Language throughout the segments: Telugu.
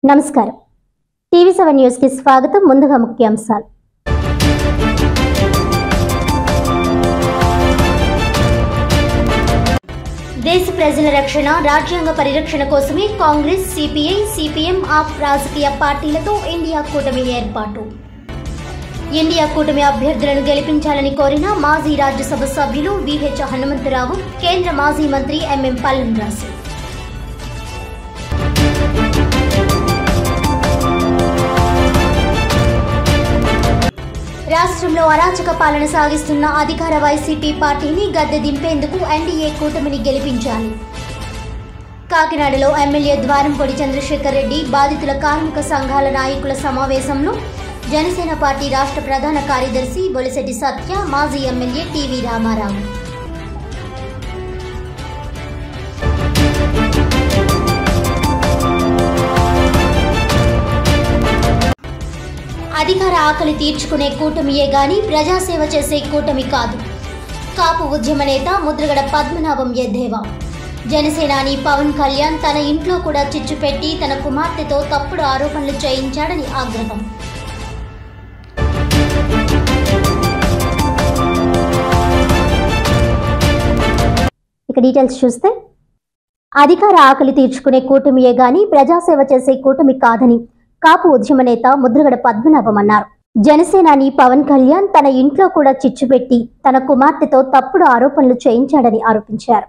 నమస్కారం TV7 న్యూస్ కి స్వాగతం. ముందుగా ముఖ్యాంశాలు. దేశ ప్రజల రక్షణ, రాజ్యాంగ పరిరక్షణ కోసమే కాంగ్రెస్, సిపిఐ, సిపిఎం ఆప్ రాజకీయ పార్టీలతో ఇండియా కూటమి ఏర్పాటు. ఇండియా కూటమి అభ్యర్థులను గెలిపించాలని కోరిన మాజీ రాజ్యసభ సభ్యులు విహెచ్ హనుమంతరావు, కేంద్ర మాజీ మంత్రి ఎంఎం పల్లెంరాజు. రాష్ట్రంలో అరాచక పాలన సాగిస్తున్న అధికార వైసీపీ పార్టీని గద్దె దింపేందుకు ఎన్డీఏ కూటమిని గెలిపించాలి. కాకినాడలో ఎమ్మెల్యే ద్వారంపూడి చంద్రశేఖర్ రెడ్డి బాధితుల కార్మిక సంఘాల నాయకుల సమావేశంలో జనసేన పార్టీ రాష్ట్ర ప్రధాన కార్యదర్శి బొలిశెట్టి సత్య, మాజీ ఎమ్మెల్యే టీవీ రామారావు. అధికార ఆకలి తీర్చుకునే కూటమియే గాని ప్రజాసేవ చేసే కూటమి కాదు. కాపు ఉద్యమ నేత ముద్రగడ పద్మనాభం ఎద్దేవా. జనసేనాని పవన్ కళ్యాణ్ తన ఇంట్లో కూడా చిచ్చు పెట్టి తన కుమార్తెతో తప్పుడు ఆరోపణలు చేయించాడని ఆగ్రహం. ఇక డీటెయిల్స్ చూస్తే, అధికార ఆకలి తీర్చుకునే కూటమియే గాని ప్రజాసేవ చేసే కూటమి కాదని కాపు ఉద్యమ నేత ముద్రగడ పద్మనాభం అన్నారు. జనసేనాని పవన్ కళ్యాణ్ తన ఇంట్లో కూడా చిచ్చు పెట్టి తన కుమార్తెతో తప్పుడు ఆరోపణలు చేయించాడని ఆరోపించారు.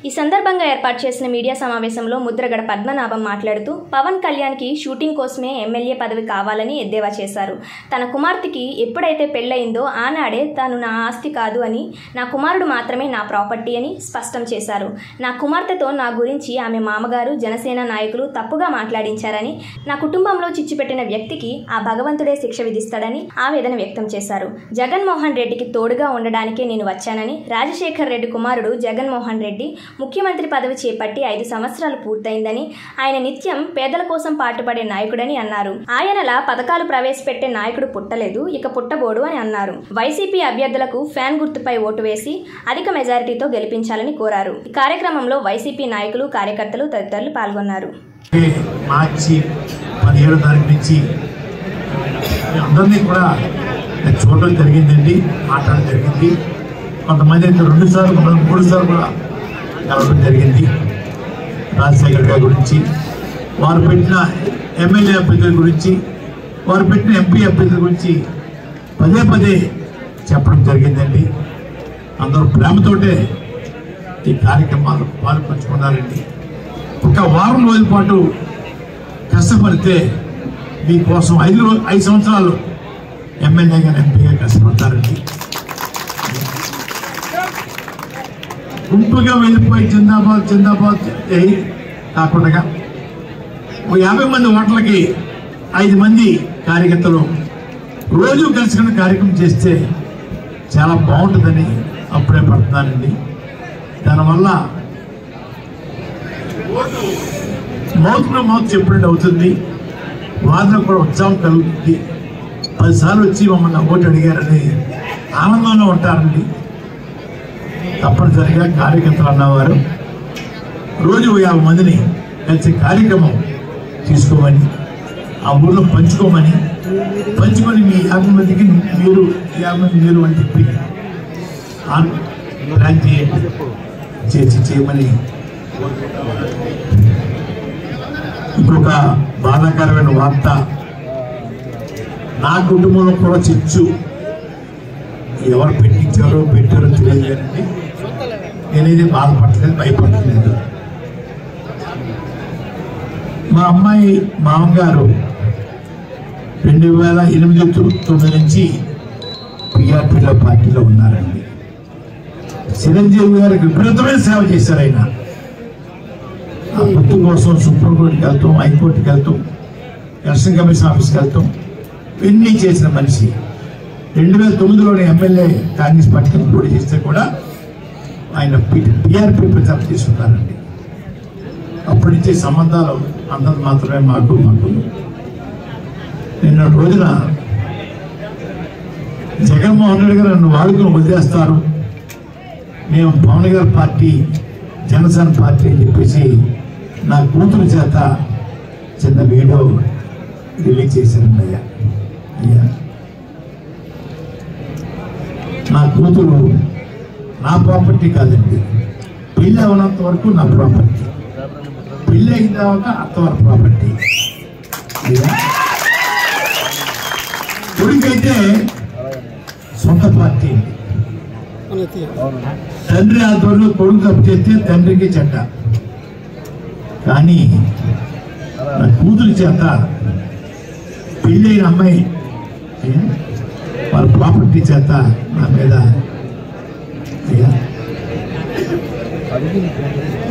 ఈ సందర్భంగా ఏర్పాటు చేసిన మీడియా సమావేశంలో ముద్రగడ పద్మనాభం మాట్లాడుతూ పవన్ కళ్యాణ్కి షూటింగ్ కోసమే ఎమ్మెల్యే పదవి కావాలని ఎద్దేవా చేశారు. తన కుమార్తెకి ఎప్పుడైతే పెళ్లయిందో ఆనాడే తాను నా ఆస్తి కాదు అని, నా కుమారుడు మాత్రమే నా ప్రాపర్టీ అని స్పష్టం చేశారు. నా కుమార్తెతో నా గురించి ఆమె మామగారు, జనసేన నాయకులు తప్పుగా మాట్లాడించారని, నా కుటుంబంలో చిచ్చుపెట్టిన వ్యక్తికి ఆ భగవంతుడే శిక్ష విధిస్తాడని ఆవేదన వ్యక్తం చేశారు. జగన్మోహన్ రెడ్డికి తోడుగా ఉండడానికే నేను వచ్చానని, రాజశేఖర్ రెడ్డి కుమారుడు జగన్మోహన్ రెడ్డి ముఖ్యమంత్రి పదవి చేపట్టి 5 సంవత్సరాలు పూర్తయిందని, ఆయన నిత్యం పేదల కోసం పాటుపడే నాయకుడని అన్నారు. ఆయనలా పథకాలు ప్రవేశపెట్టే నాయకుడు పుట్టలేదు, ఇక పుట్టబోడు అని అన్నారు. వైసీపీ అభ్యర్థులకు ఫ్యాన్ గుర్తుపై ఓటు వేసి అధిక మెజారిటీతో గెలిపించాలని కోరారు. ఈ కార్యక్రమంలో వైసీపీ నాయకులు, కార్యకర్తలు తదితరులు పాల్గొన్నారు. మార్చి 17వ తారీఖు నుంచి అందరినీ కూడా చూడడం జరిగిందండి, మాట్లాడడం జరిగింది. కొంతమంది అయితే 2 సార్లు 3 సార్లు కూడా కలవడం జరిగింది. రాజశేఖర్ గారి గురించి, వారు పెట్టిన ఎమ్మెల్యే అభ్యర్థుల గురించి, వారు పెట్టిన ఎంపీ అభ్యర్థుల గురించి పదే పదే చెప్పడం జరిగిందండి. అందరూ ప్రేమతోటే ఈ కార్యక్రమాలు పాల్పంచుకున్నారండి. ఒక వారం రోజుల పాటు కష్టపడితే మీకోసం 5 సంవత్సరాలు ఎమ్మెల్యేగా ఎంపీగా కష్టపడతారండి. గుంపుగా వెళ్ళిపోయి జిందాబాద్ జిందాబాద్ కాకుండా 50 మంది ఓట్లకి 5 మంది కార్యకర్తలు రోజు కలుసుకుని కార్యక్రమం చేస్తే చాలా బాగుంటుందని అప్పుడే పడుతున్నానండి. దానివల్ల మౌత్ చెప్పినట్టు అవుతుంది, వాదన కూడా ఉత్సాహం కలుగుతుంది. 10 సార్లు వచ్చి మమ్మల్ని ఓటు అడిగారని ఆనందంలో ఉంటారండి. తప్పనిసరిగా కార్యకర్తలు అన్నవారు రోజు 50 మందిని కలిసి కార్యక్రమం తీసుకోమని, ఆ ఊళ్ళో పంచుకొని మీ 50 మందికి మీరు 50 మంది మీరు అని చెప్పి ప్లాన్ చేయమని. ఇంకొక బాధాకరమైన వార్త, నా కుటుంబంలో కూడా చిచ్చు ఎవరు పెట్టారో తెలియదు కానీ నేనేది బాధపడలేదు, భయపడలేదు. మా అమ్మాయి మామగారు 2008-9 నుంచి పిఆర్పీలో పార్టీలో ఉన్నారండి. చిరంజీవి గారికి విపరీతమైన సేవ చేశారు. ఆయన ఆ గుర్తు కోసం సుప్రీంకోర్టుకి వెళ్తాం, హైకోర్టుకి వెళ్తాం, ఎలక్షన్ కమిషన్ ఆఫీస్కి వెళ్తాం, ఇవన్నీ చేసిన మనిషి. 2009లోని ఎమ్మెల్యే కాంగ్రెస్ పార్టీని పోటీ చేస్తే కూడా ఆయన పిఆర్పీ ప్రచారం తీసుకున్నారండి. అప్పటి నుంచి సంబంధాలు అందరూ మాత్రమే మాకు నిన్న రోజున జగన్మోహన్ రెడ్డి గారు నన్ను వాడుకుని వదిలేస్తారు, మేము పవన్ గారి పార్టీ జనసేన పార్టీ అని చెప్పేసి నా కూతురు చేత చిన్న వీడియో రిలీజ్ చేశారండి అయ్యా. నా కూతురు నా ప్రాపర్టీ కాదండి, పెళ్ళి అవనంత వరకు నా ప్రాపర్టీ, పెళ్ళి అయిన తర్వాత అత్తవారి ప్రాపర్టీ. కొడుకైతే సొంత పార్టీ అండి. తండ్రి ఆధ్వర్యంలో కొడుకు తప్పు చేస్తే తండ్రికి చెడ్డ, కానీ నా కూతురి చేత పెళ్ళైన అమ్మాయి వాళ్ళ ప్రాపర్టీ చేత నా మీద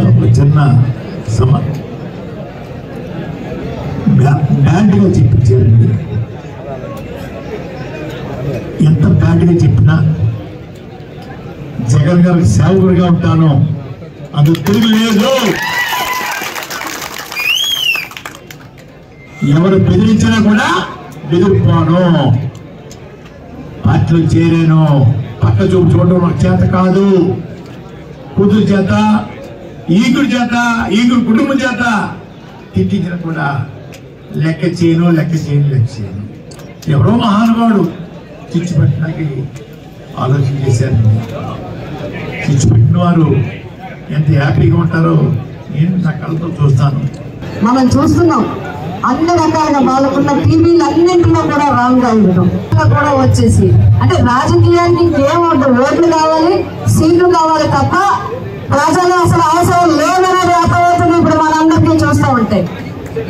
ఒక చిన్న బ్యాడ్గా చెప్పించారండి. ఎంత బ్యాడ్గా చెప్పినా జగన్ గారికి సేవకుడిగా ఉంటాను, అందుకు తిరగలేదు. ఎవరు బెదిరించినా కూడా బెదిరిపోను, పార్టీలో చేరాను. పక్క చూపు చూడడం నాకు చేత కాదు. కూతురు చేత, ఈగురు కుటుంబం చేత తిట్టించిన కూడా లెక్క చేయను. ఎవరో మహానుభావుడు చిచ్చుపెట్టడానికి ఆలోచన చేశారండి. చిచ్చుపెట్టిన వారు ఎంత హ్యాపీగా ఉంటారో నేను నా కళ్ళతో చూస్తాను. మనం చూస్తున్నాం అన్ని రకాలుగా వాళ్ళకున్న టీవీలు అన్నింటిలో కూడా రాంగ్ అవ్వడం కూడా వచ్చేసి, అంటే రాజకీయానికి ఇంకేముంటుంది, ఓట్లు కావాలి, సీట్లు కావాలి తప్ప ప్రజలు అసలు అవసరం లేదనేది అర్థమవుతుంది ఇప్పుడు మనందరికీ చూస్తూ ఉంటే.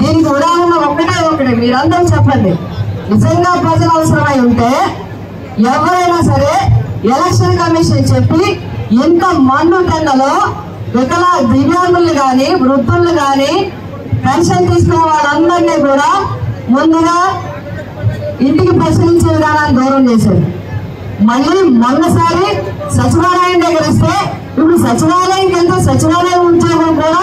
దీనికి ఉదాహరణ ఒకటే మీరందరూ చెప్పండి. నిజంగా ప్రజలు అవసరమై ఉంటే ఎవరైనా సరే ఎలక్షన్ కమిషన్ చెప్పి ఇంత మండు టెండలో దివ్యాంగులు కానీ వృద్ధులు కానీ పెన్షన్ తీసుకున్న వాళ్ళందరినీ కూడా ముందుగా ఇంటికి పరిశీలించే విధానాన్ని దూరం చేశారు. మళ్ళీ మొన్నసారి సచివాలయం దగ్గర ఇస్తే ఇప్పుడు సచివాలయంకి వెళ్తే సచివాలయం ఉద్యోగం కూడా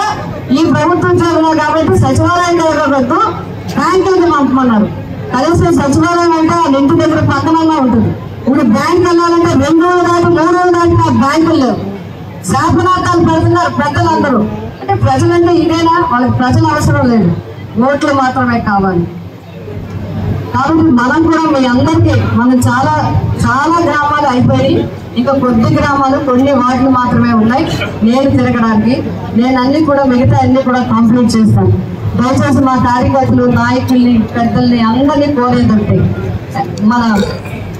ఈ ప్రభుత్వ ఉద్యోగం కాబట్టి సచివాలయం దగ్గర వద్దు బ్యాంకులకి పంపమన్నారు. కనీసం సచివాలయం అంటే వాళ్ళ ఇంటి దగ్గర పక్కనంగా ఉంటుంది. ఇప్పుడు బ్యాంక్ వెళ్ళాలంటే 2 రోజులు దాటి 3 రోజులు దాటి నా బ్యాంకులు లేవు. శాపనార్థాలు పెడుతున్నారు పెద్దలందరూ. అంటే ప్రజలంటే ఇదేనా? వాళ్ళకి ప్రజలు అవసరం లేదు, ఓట్లు మాత్రమే కావాలి. కాబట్టి మనం కూడా మీ అందరికీ మనం చాలా గ్రామాలు అయిపోయి ఇంకా కొద్ది గ్రామాలు కొన్ని వార్డులు మాత్రమే ఉన్నాయి నేను తిరగడానికి. నేను మిగతా అన్ని కూడా కంప్లీట్ చేస్తాను. దయచేసి మా కార్యకర్తలు, నాయకుల్ని, పెద్దల్ని అందరినీ కోరేదంటే మన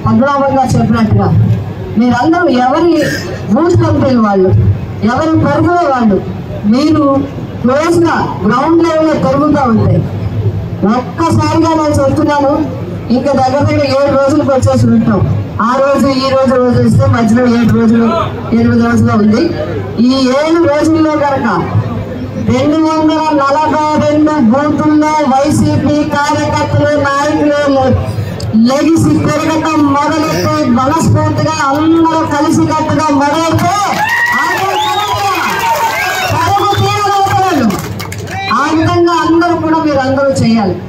పద్మనాభం గారు చెప్పినట్టుగా మీరందరూ ఎవరి బూత్ కమిటీలు వాళ్ళు, ఎవరి పరిధిలో వాళ్ళు మీరు క్లోజ్గా గ్రౌండ్ లెవెల్లో పెరుగుతూ ఉంటాయి. ఒక్కసారిగా నేను చెప్తున్నాను, ఇంకా దగ్గర 7 రోజులకు వచ్చేసి ఉంటాం. ఆ రోజు ఈ రోజు ఇస్తే మధ్యలో 7 రోజులు 8 రోజులు ఉంది. ఈ 7 రోజుల్లో కనుక 242 బూతుల్లో వైసీపీ కార్యకర్తలు, నాయకులు లెగిసి తిరగటం మొదలెట్టి మనస్ఫూర్తిగా అందరూ కలిసికట్టుగా